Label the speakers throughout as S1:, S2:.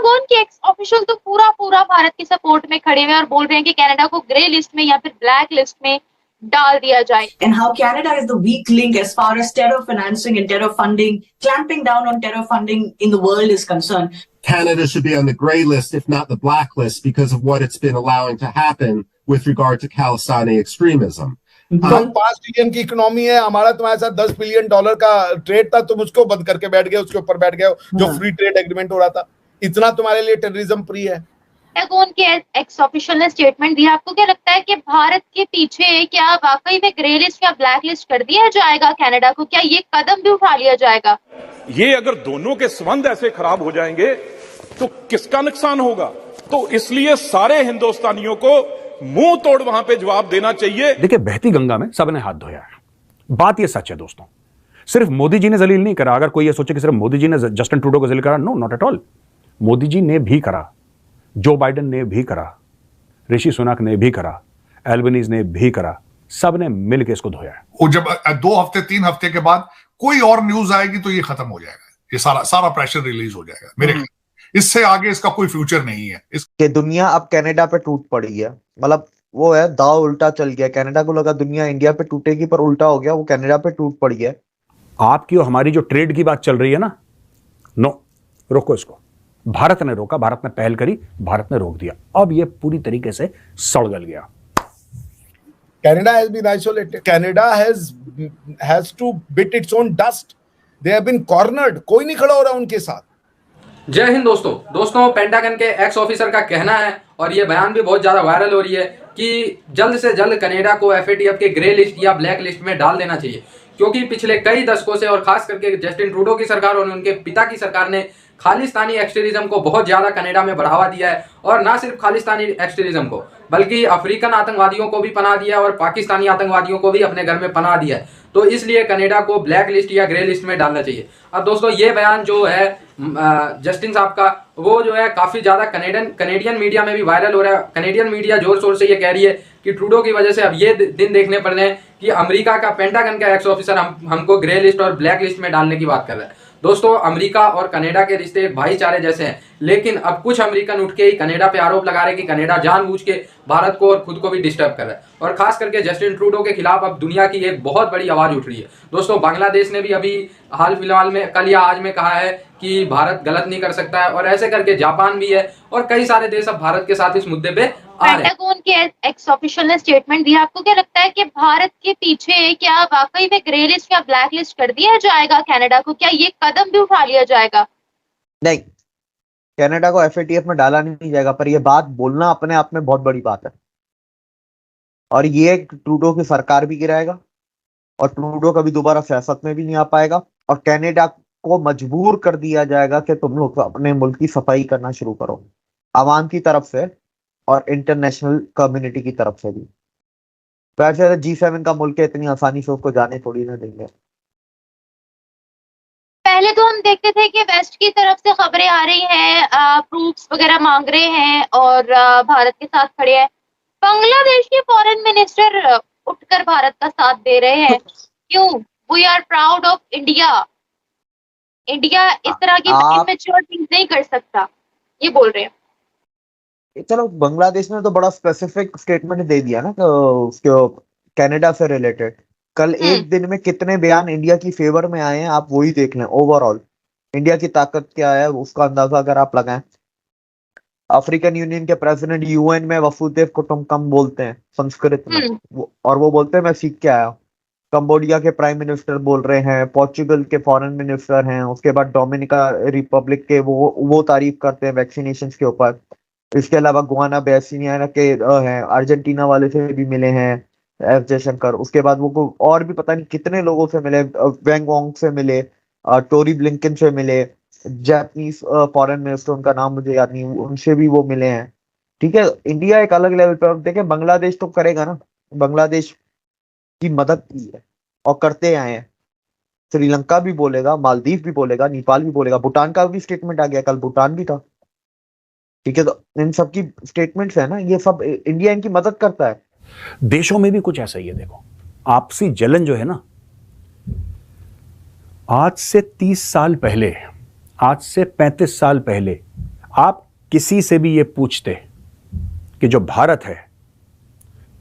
S1: Pentagon के x official तो पूरा पूरा भारत के सपोर्ट में खड़े हुए और बोल रहे हैं कि कनाडा को ग्रे लिस्ट में या फिर ब्लैक लिस्ट में डाल दिया जाए.
S2: And how Canada is the weak link as far as terror financing and terror funding, clamping down on terror funding in the world is concerned.
S3: Canada should be on the gray list, if not the black list, because of what it's been allowing to happen with regard to Khalistani extremism.
S4: तो 5 trillion की economy है, हमारा तुम्हारे साथ $10 billion का trade था, तुम उसको बंद करके बैठ गए, उसके ऊपर बैठ गए जो फ्री ट्रेड एग्रीमेंट हो रहा था. इतना तुम्हारे लिए टेररिज्म प्री है.
S1: पेंटागन के एक्स ऑफिशियल ने स्टेटमेंट दिया. आपको क्या लगता है कि भारत के पीछे क्या वाकई में ग्रे लिस्ट या ब्लैक लिस्ट कर दिया जाएगा कनाडा को? क्या ये कदम भी उठा लिया जाएगा?
S5: ये अगर दोनों के संबंध ऐसे खराब हो जाएंगे तो किसका नुकसान होगा? तो इसलिए सारे हिंदुस्तानियों को मुंह तोड़ वहां पे जवाब देना चाहिए.
S6: देखिए, बहती गंगा में सबने हाथ धोया है. बात ये सच है दोस्तों. सिर्फ मोदी जी ने जलील नहीं करा. अगर कोई ये सोचे कि सिर्फ मोदी जी ने जस्टिन ट्रूडो को जलील करा, no, not at all. Modi ji ने भी करा, जो बाइडेन ने भी करा, ऋषि सुनक ने भी करा, एल्बनीज ने भी करा. सबने मिलकर इसको धोया है.
S7: वो जब 2 हफ्ते 3 हफ्ते के बाद कोई और न्यूज आएगी तो ये खत्म हो जाएगा. ये सारा प्रेशर रिलीज हो जाएगा. मेरे इससे आगे इसका कोई फ्यूचर नहीं है.
S8: कि दुनिया अब कनाडा पे टूट पड़ी है. मतलब वो है, दाव उल्टा चल गया. कनाडा को लगा दुनिया इंडिया पे टूटेगी, पर उल्टा हो गया. वो कनाडा पे टूट पड़ी है.
S6: आपकी और हमारी जो ट्रेड की बात चल रही है ना, नो, रोको इसको. भारत ने रोका, भारत ने पहल करी, भारत ने रोक दिया. अब ये पूरी तरीके से सड़गल गया.
S4: Canada has been isolated. Canada has to bit its own dust. They have been cornered. कोई नहीं खड़ा हो रहा उनके साथ.
S9: जय हिंद दोस्तों, पेंटागन के एक्स ऑफिसर का कहना है, और ये बयान भी बहुत ज्यादा वायरल हो रही है, कि जल्द से जल्द कनाडा को FATF के ग्रे लिस्ट या ब्लैक लिस्ट में डाल देना चाहिए. क्योंकि पिछले कई दशकों से, और खास करके जस्टिन ट्रूडो की सरकार और उनके पिता की सरकार ने खालिस्तानी एक्सट्रीमिज्म को बहुत ज्यादा कनाडा में बढ़ावा दिया है. और ना सिर्फ खालिस्तानी एक्सट्रीमिज्म को, बल्कि अफ्रीकन आतंकवादियों को भी पनाह दिया और पाकिस्तानी आतंकवादियों को भी अपने घर में पनाह दिया है. तो इसलिए कनाडा को ब्लैक लिस्ट या ग्रे लिस्ट में डालना चाहिए. अब दोस्तों, ये बयान जो है जस्टिन साहब का, वो जो है काफी ज्यादा कनेडियन मीडिया में भी वायरल हो रहा है. कनेडियन मीडिया जोर शोर से ये कह रही है कि ट्रूडो की वजह से अब ये दिन देखने पड़ रहे हैं कि अमेरिका का पेंटागन का एक्स ऑफिसर हमको ग्रे लिस्ट और ब्लैक लिस्ट में डालने की बात कर रहा है. दोस्तों, अमेरिका और कनाडा के रिश्ते एक भाईचारे जैसे हैं, लेकिन अब कुछ अमेरिकन उठ के ही कनाडा पे आरोप लगा रहे हैं कि कनाडा जानबूझ के भारत को और खुद को भी डिस्टर्ब कर रहा है. और खास करके जस्टिन ट्रूडो के खिलाफ अब दुनिया की एक बहुत बड़ी आवाज उठ रही है. दोस्तों, बांग्लादेश ने भी अभी हाल फिलहाल में कल या आज में कहा है कि भारत गलत नहीं कर सकता है, और ऐसे करके जापान भी है, और कई सारे देश अब भारत के साथ इस मुद्दे पे आ रहे हैं.
S1: पेंटागन के एक्स ऑफिशियल ने स्टेटमेंट दिया. आपको क्या लगता है कि भारत के पीछे क्या वाकई में ग्रे लिस्ट या ब्लैक लिस्ट कर दिया जाएगा कनाडा को? क्या ये कदम भी उठा लिया जाएगा?
S8: नहीं, कनाडा को FATF में डाला नहीं जाएगा, पर ये बात बोलना अपने आप में बहुत बड़ी बात है. और ये ट्रूडो की सरकार भी गिराएगा, और ट्रूडो कभी दोबारा सियासत में भी नहीं आ पाएगा, और कनाडा को मजबूर कर दिया जाएगा कि तुम लोग अपने मुल्क की सफाई करना शुरू करो, आवाम की तरफ से और इंटरनेशनल कम्युनिटी की तरफ से भी. वैसे G7 का मुल्क है, इतनी आसानी से उसको जाने थोड़ी ना देंगे.
S1: पहले तो हम देखते थे कि वेस्ट की तरफ से खबरें आ रही हैं, प्रूफ्स वगैरह मांग रहे हैं और भारत के साथ खड़े हैं. बांग्लादेश के फॉरेन मिनिस्टर उठकर भारत का साथ दे रहे हैं. क्यों? We are proud of India. India इस तरह की इमेच्योर थिंग्स नहीं कर सकता, ये बोल रहे हैं.
S8: चलो, बांग्लादेश ने तो बड़ा स्पेसिफिक स्टेटमेंट दे दिया ना उसके कनाडा से रिलेटेड. कल एक दिन में कितने बयान इंडिया की फेवर में आए हैं, आप वही देख लें. ओवरऑल इंडिया की ताकत क्या है उसका अंदाजा अगर आप लगाएं. अफ्रीकन यूनियन के प्रेसिडेंट UN में वसुदेव कुटुंबकम बोलते हैं संस्कृत में, और वो बोलते हैं मैं सीख के आया. कंबोडिया के प्राइम मिनिस्टर बोल रहे हैं, पोर्चुगल के फॉरेन मिनिस्टर हैं, उसके बाद डोमिनिका रिपब्लिक के वो तारीफ करते हैं वैक्सीनेशन के ऊपर. इसके अलावा गुआना बेसिनिया के हैं, अर्जेंटीना वाले से भी मिले हैं एस जयशंकर. उसके बाद वो और भी पता नहीं कितने लोगों से मिले, वेंग वोंग से मिले, टोरी ब्लिंकन से मिले, जापानीज फॉरेन मिनिस्टर, उनका नाम मुझे याद नहीं, उनसे भी वो मिले हैं. ठीक है, इंडिया एक अलग लेवल पर. देखें, बांग्लादेश तो करेगा ना, बांग्लादेश की मदद की है और करते आए हैं. श्रीलंका भी बोलेगा, मालदीव भी बोलेगा, नेपाल भी बोलेगा, भूटान का भी स्टेटमेंट आ गया, कल भूटान भी था. ठीक है, तो इन सब की स्टेटमेंट्स है ना, ये सब इंडिया इनकी मदद करता है.
S6: देशों में भी कुछ ऐसा ही है. देखो, आपसी जलन जो है ना, आज से 30 साल पहले, आज से 35 साल पहले आप किसी से भी ये पूछते कि जो भारत है,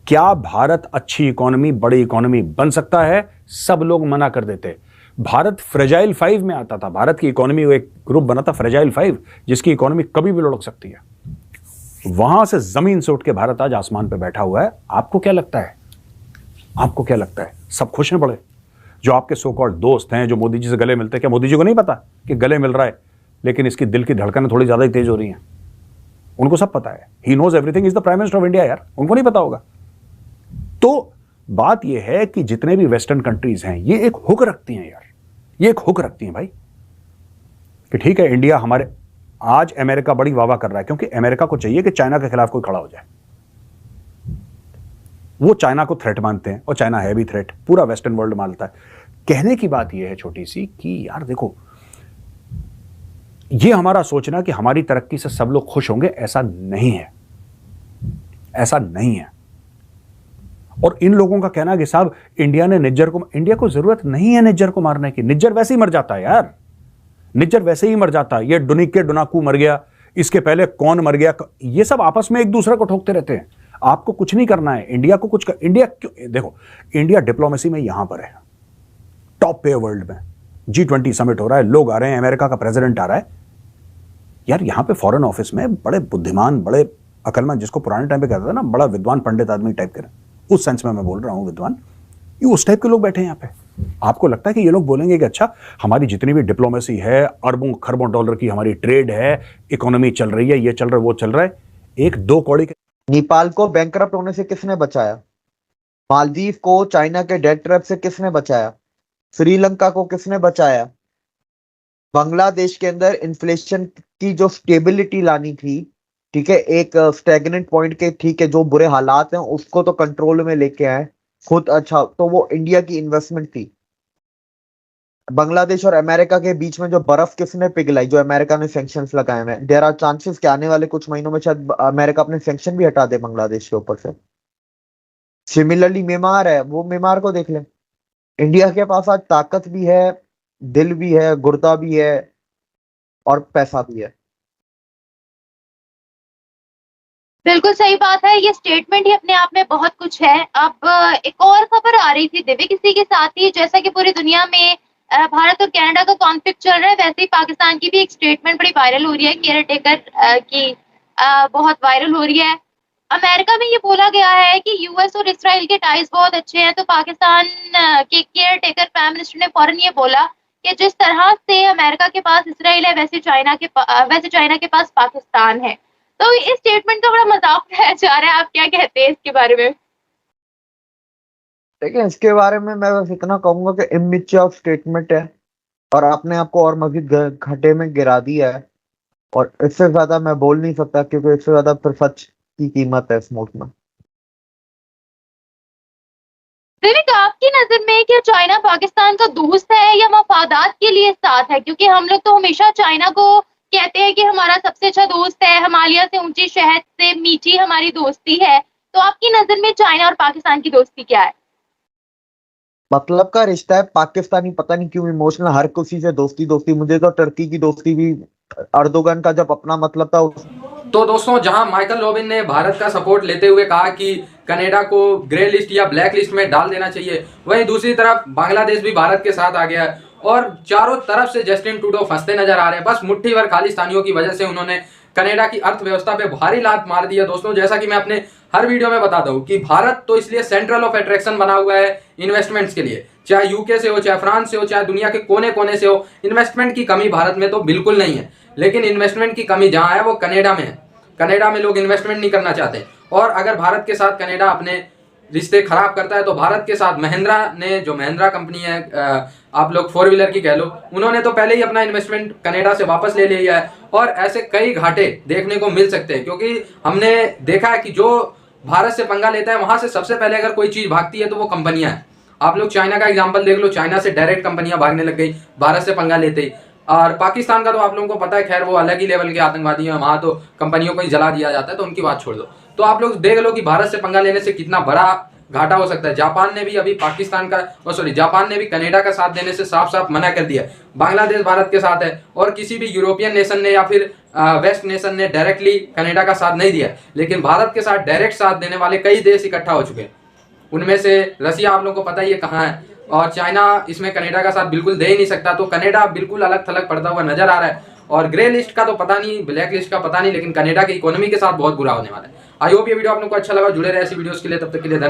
S6: क्या भारत अच्छी इकोनॉमी, बड़ी इकोनॉमी बन सकता है, सब लोग मना कर देते। भारत फ्रेजाइल 5 में आता था। भारत की इकोनॉमी एक ग्रुप बना था फ्रेजाइल 5, जिसकी इकोनॉमी कभी भी लुढ़क सकती है। वहां से जमीन से उठ के भारत आज आसमान पे बैठा हुआ है। आपको क्या लगता है? आपको क्या लगता है सब खुश हैं बड़े? जो आपके सो कॉल्ड दोस्त हैं, जो मोदी जी से गले मिलते हैं, क्या मोदी जी को नहीं पता कि गले मिल रहा है, लेकिन इसकी दिल की धड़कनें थोड़ी ज्यादा ही तेज हो रही हैं? उनको सब पता है। He knows everything, is the prime minister of India. यार, उनको नहीं पता होगा? तो बात यह है कि जितने भी वेस्टर्न कंट्रीज हैं, ये एक हुक रखती हैं यार, ये एक हुक रखती हैं भाई, कि ठीक है इंडिया हमारे, आज अमेरिका बड़ी वाह वाह कर रहा है, क्योंकि अमेरिका को चाहिए कि चाइना के खिलाफ कोई खड़ा हो जाए। वो चाइना को थ्रेट मानते हैं, और चाइना है भी थ्रेट, पूरा वेस्टर्न वर्ल्ड मानता है। कहने की बात यह है छोटी सी कि यार देखो, ये हमारा सोचना कि हमारी तरक्की से सब लोग खुश होंगे, ऐसा नहीं है, ऐसा नहीं है। और इन लोगों का कहना कि साहब इंडिया ने निज्जर को, इंडिया को जरूरत नहीं है निज्जर को मारने की। निज्जर वैसे ही मर जाता है यार, निज्जर वैसे ही मर जाता है। ये डुनिके डुनाकू मर गया, इसके पहले कौन मर गया, ये सब आपस में एक दूसरे को ठोकते रहते हैं। आपको कुछ नहीं करना है, इंडिया को कुछ इंडिया क्यों, देखो इंडिया डिप्लोमेसी में यहां पर है, टॉप पे वर्ल्ड में। G20 समिट हो रहा है, लोग आ रहे हैं, अमेरिका का प्रेसिडेंट आ रहा है। यार यहां पे फॉरेन ऑफिस में बड़े बुद्धिमान, बड़े अकलमंद, जिसको पुराने टाइम पे कहता था ना, बड़ा विद्वान पंडित आदमी टाइप के, उस सेंस में मैं बोल रहा हूं विद्वान, ये उस टाइप के लोग बैठे हैं यहाँ पे। आपको लगता है कि ये लोग बोलेंगे कि अच्छा हमारी जितनी भी डिप्लोमेसी है, अरबों खरबों डॉलर की हमारी ट्रेड है, इकोनॉमी चल रही है, ये चल रहा है, वो चल रहा है, एक दो कौड़ी के।
S8: नेपाल को बैंकरप्ट होने से किसने बचाया? मालदीव को चाइना के डेट ट्रैप से किसने बचाया? श्रीलंका को किसने बचाया? बांग्लादेश के अंदर इन्फ्लेशन की जो स्टेबिलिटी लानी थी, ठीक है, एक स्टैग्नेंट पॉइंट के, ठीक है, जो बुरे हालात हैं उसको तो कंट्रोल में लेके आए खुद। अच्छा, तो वो इंडिया की इन्वेस्टमेंट थी। बांग्लादेश और अमेरिका के बीच में जो बर्फ किसने पिघलाई, जो अमेरिका ने सैंक्शंस लगाए हैं। देयर आर चांसेस कि आने वाले कुछ महीनों में शायद अमेरिका अपने सैंक्शन भी हटा दे बांग्लादेश के ऊपर से। सिमिलरली म्यांमार है, वो म्यांमार को देख ले। इंडिया के पास आज ताकत भी है, दिल भी है, गुर्दा भी है, और पैसा भी है।
S1: बिल्कुल सही बात है। ये स्टेटमेंट ही अपने आप में बहुत कुछ है। अब एक और खबर आ रही थी दिव्य किसी के साथ ही, जैसा कि पूरी दुनिया में भारत और कनाडा का कॉन्फ्लिक्ट चल रहा है, वैसे ही पाकिस्तान की भी एक स्टेटमेंट बड़ी वायरल हो रही है, केयर टेकर की बहुत वायरल हो रही है। अमेरिका में ये बोला गया है कि यूएस और इसराइल के टाइज बहुत अच्छे हैं, तो पाकिस्तान के केयर टेकर प्राइम मिनिस्टर ने फौरन ये बोला कि जिस तरह से अमेरिका के पास इसराइल है, वैसे चाइना के पास पाकिस्तान है। तो इस स्टेटमेंट का बड़ा मजाक उड़ाया जा रहा है। आप क्या कहते हैं इसके बारे में?
S8: देखिए, इसके बारे में मैं बस इतना कहूंगा कि इमेच्योर स्टेटमेंट है, और आपने आपको और मजीद घाटे में गिरा दिया है, और इससे ज्यादा मैं बोल नहीं सकता, क्योंकि इससे ज्यादा फिर सच की कीमत है इस मुल्क में।
S1: विवेक, आपकी नजर में क्या चाइना पाकिस्तान का दोस्त है या मफादात के लिए साथ है? क्योंकि हम लोग तो हमेशा चाइना को कहते हैं कि हमारा सबसे अच्छा दोस्त है, हिमालय से ऊंची शहद से मीठी हमारी दोस्ती है। तो आपकी नजर में चाइना और पाकिस्तान की दोस्ती क्या है?
S8: मतलब का रिश्ता है। पाकिस्तानी पता नहीं क्यों इमोशनल, हर किसी से दोस्ती दोस्ती। मुझे तो टर्की की दोस्ती भी अर्दोगन का जब अपना मतलब था
S9: तो दोस्तों, जहां माइकल रोबिन ने भारत का सपोर्ट लेते हुए कहा कि कनाडा को ग्रे लिस्ट या ब्लैक लिस्ट में डाल देना चाहिए, वहीं दूसरी तरफ बांग्लादेश भी भारत के साथ आ गया है, और चारों तरफ से जस्टिन ट्रूडो फंसते नजर आ रहे हैं। बस मुट्ठी भर खालिस्तानियों की वजह से उन्होंने कनाडा की अर्थव्यवस्था पे भारी लात मार दी है। दोस्तों, जैसा कि मैं अपने हर वीडियो में बताता हूं कि भारत तो इसलिए सेंट्रल ऑफ अट्रैक्शन बना हुआ है इन्वेस्टमेंट्स के लिए, चाहे यूके से हो, चाहे फ्रांस से हो, चाहे दुनिया के कोने कोने से हो। इन्वेस्टमेंट की कमी भारत में तो बिल्कुल नहीं है, लेकिन इन्वेस्टमेंट की कमी जहां है वो कनाडा में है। कनाडा में लोग इन्वेस्टमेंट नहीं करना चाहते, और अगर भारत के साथ कनाडा अपने रिश्ते खराब करता है तो भारत के साथ महिंद्रा ने, जो महिंद्रा कंपनी है, आप लोग 4 व्हीलर की कह लो, उन्होंने तो पहले ही अपना इन्वेस्टमेंट कनाडा से वापस ले लिया है। और ऐसे कई घाटे देखने को मिल सकते हैं, क्योंकि हमने देखा है कि जो भारत से पंगा लेता है वहां से सबसे पहले अगर कोई चीज भागती है तो वो कंपनियां हैं। आप लोग चाइना का एग्जाम्पल देख लो, चाइना से डायरेक्ट कंपनियां भागने लग गई भारत से पंगा लेते ही। और पाकिस्तान का तो आप लोगों को पता है, खैर वो अलग ही लेवल के आतंकवादी हैं, वहां तो कंपनियों को ही जला दिया जाता है, तो उनकी बात छोड़ दो। तो आप लोग देख लो कि भारत से पंगा लेने से कितना बड़ा घाटा हो सकता है। जापान ने भी अभी जापान ने भी कनाडा का साथ देने से साफ साफ मना कर दिया। बांग्लादेश भारत के साथ है और किसी भी यूरोपियन नेशन ने या फिर वेस्ट नेशन ने डायरेक्टली कनाडा का साथ नहीं दिया, लेकिन भारत के साथ डायरेक्ट साथ देने वाले कई देश इकट्ठा हो चुके हैं। उनमें से रसिया आप लोगों को पता ही है कहाँ है, और चाइना इसमें कनाडा का साथ बिल्कुल दे ही नहीं सकता। तो कनाडा बिल्कुल अलग थलग पड़ता हुआ नजर आ रहा है। और ग्रे लिस्ट का तो पता नहीं, ब्लैक लिस्ट का पता नहीं, लेकिन कनाडा की इकोनॉमी के साथ बहुत बुरा होने वाला है। आई होप ये वीडियो आप लोगों को अच्छा लगा। जुड़े रहे ऐसी वीडियोस के लिए, तब तक के लिए धन्यवाद।